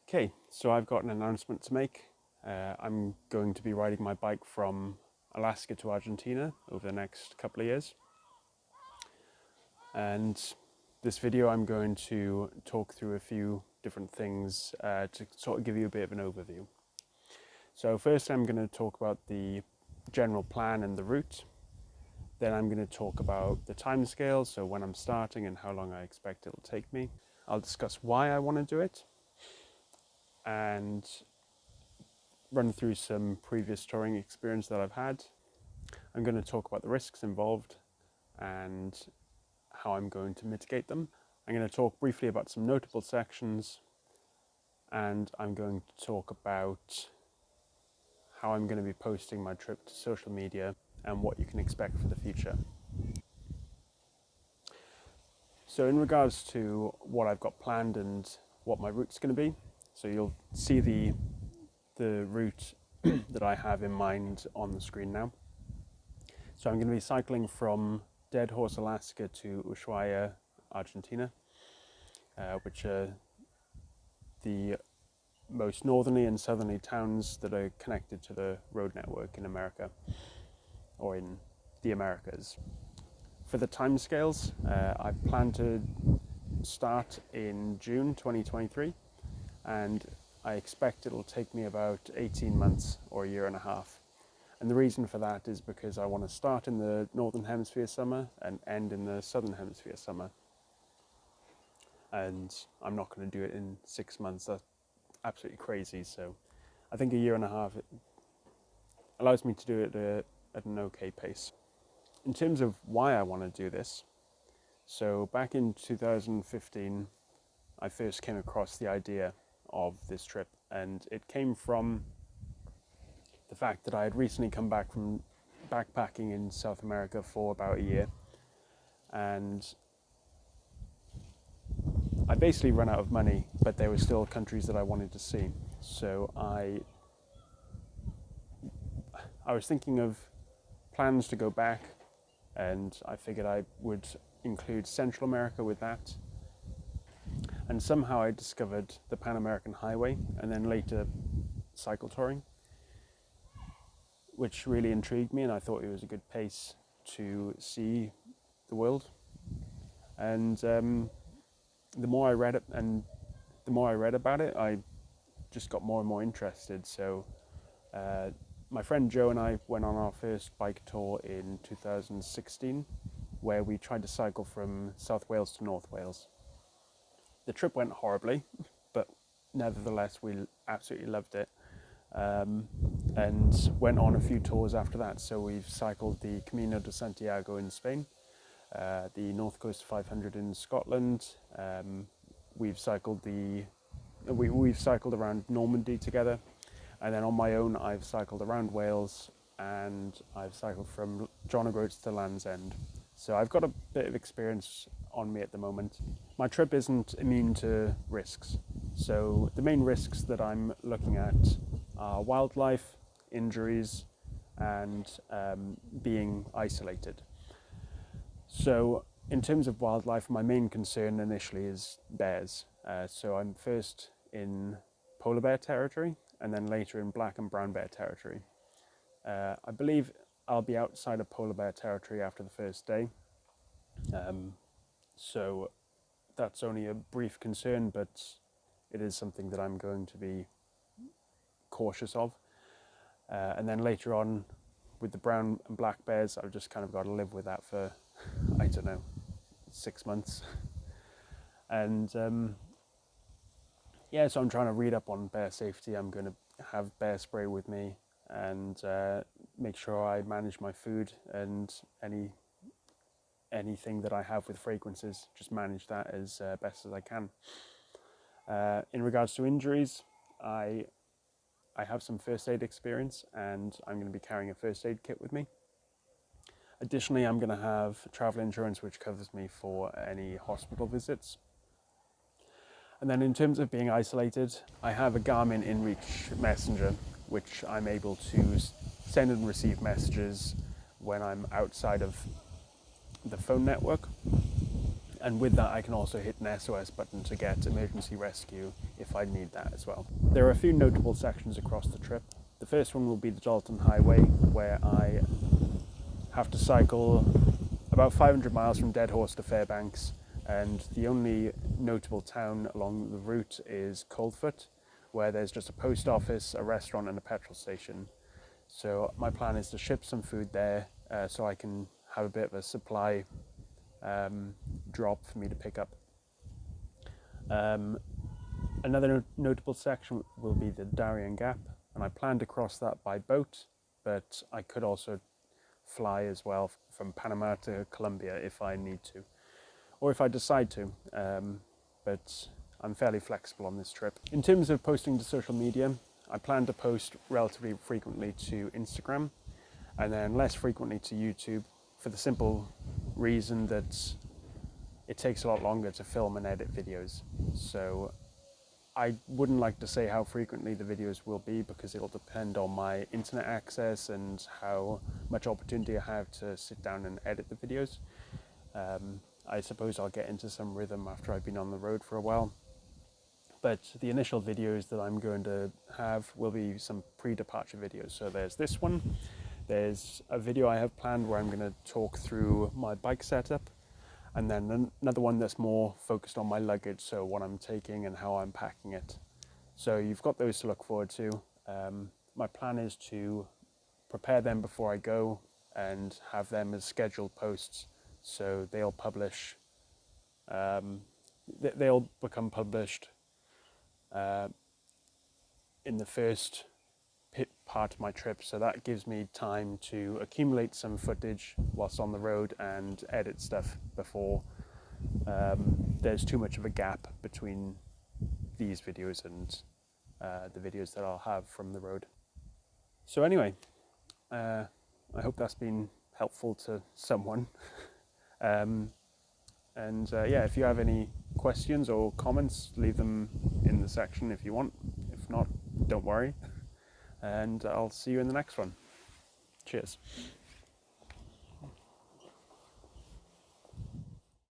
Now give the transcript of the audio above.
Okay, so I've got an announcement to make. I'm going to be riding my bike from Alaska to Argentina over the next couple of years. And this video I'm going to talk through a few different things to sort of give you a bit of an overview. So first I'm going to talk about the general plan and the route. Then I'm going to talk about the timescale, so when I'm starting and how long I expect it'll take me. I'll discuss why I want to do it and run through some previous touring experience that I've had. I'm going to talk about the risks involved and how I'm going to mitigate them. I'm going to talk briefly about some notable sections, and I'm going to talk about how I'm going to be posting my trip to social media and what you can expect for the future. So in regards to what I've got planned and what my route's going to be, so you'll see the route that I have in mind on the screen now. So I'm going to be cycling from Dead Horse, Alaska to Ushuaia, Argentina, which are the most northerly and southerly towns that are connected to the road network in America, or in the Americas. For the timescales, I plan to start in June 2023, and I expect it'll take me about 18 months or a year and a half. And the reason for that is because I want to start in the Northern Hemisphere summer and end in the Southern Hemisphere summer. And I'm not going to do it in 6 months. That's absolutely crazy. So I think a year and a half allows me to do it at an okay pace. In terms of why I want to do this, so back in 2015, I first came across the idea of this trip, and it came from the fact that I had recently come back from backpacking in South America for about a year, and I basically ran out of money, but there were still countries that I wanted to see. So I was thinking of plans to go back, and I figured I would include Central America with that. And somehow I discovered the Pan American Highway, and then later cycle touring, which really intrigued me, and I thought it was a good pace to see the world. And the more I read it, and the more I read about it, I just got more and more interested. So my friend Joe and I went on our first bike tour in 2016, where we tried to cycle from South Wales to North Wales. The trip went horribly, but nevertheless we absolutely loved it, and went on a few tours after that. So we've cycled the Camino de Santiago in Spain, the North Coast 500 in Scotland. We've cycled we've cycled around Normandy together, and then on my own I've cycled around Wales, and I've cycled from John O'Groats to Land's End. So I've got a bit of experience on me at the moment. My trip isn't immune to risks. So the main risks that I'm looking at are wildlife, injuries, and being isolated. So in terms of wildlife, my main concern initially is bears. So I'm first in polar bear territory, and then later in black and brown bear territory. I believe I'll be outside of polar bear territory after the first day. So that's only a brief concern, but it is something that I'm going to be cautious of. And then later on, with the brown and black bears, I've just kind of got to live with that for, I don't know, 6 months. And so I'm trying to read up on bear safety. I'm going to have bear spray with me, and make sure I manage my food, and anything that I have with fragrances, just manage that as best as I can. In regards to injuries, I have some first aid experience, and I'm going to be carrying a first aid kit with me. Additionally, I'm going to have travel insurance which covers me for any hospital visits. And then in terms of being isolated, I have a Garmin InReach messenger, which I'm able to send and receive messages when I'm outside of the phone network. And with that, I can also hit an SOS button to get emergency rescue if I need that as well. There are a few notable sections across the trip. The first one will be the Dalton Highway, where I have to cycle about 500 miles from Deadhorse to Fairbanks, and the only notable town along the route is Coldfoot, where there's just a post office, a restaurant and a petrol station. So my plan is to ship some food there so I can have a bit of a supply drop for me to pick up. Another notable section will be the Darien Gap, and I plan to cross that by boat, but I could also fly as well from Panama to Colombia if I need to, or if I decide to, but I'm fairly flexible on this trip. In terms of posting to social media, I plan to post relatively frequently to Instagram and then less frequently to YouTube, for the simple reason that it takes a lot longer to film and edit videos. So I wouldn't like to say how frequently the videos will be, because it'll depend on my internet access and how much opportunity I have to sit down and edit the videos. I suppose I'll get into some rhythm after I've been on the road for a while. But the initial videos that I'm going to have will be some pre-departure videos. So there's this one. There's a video I have planned where I'm going to talk through my bike setup. And then another one that's more focused on my luggage, so what I'm taking and how I'm packing it. So you've got those to look forward to. My plan is to prepare them before I go and have them as scheduled posts. So they'll publish, they'll become published in the first part of my trip. So that gives me time to accumulate some footage whilst on the road and edit stuff before there's too much of a gap between these videos and the videos that I'll have from the road. So anyway, I hope that's been helpful to someone. Yeah, if you have any questions or comments, leave them in the section if you want. If not, don't worry. And I'll see you in the next one. Cheers.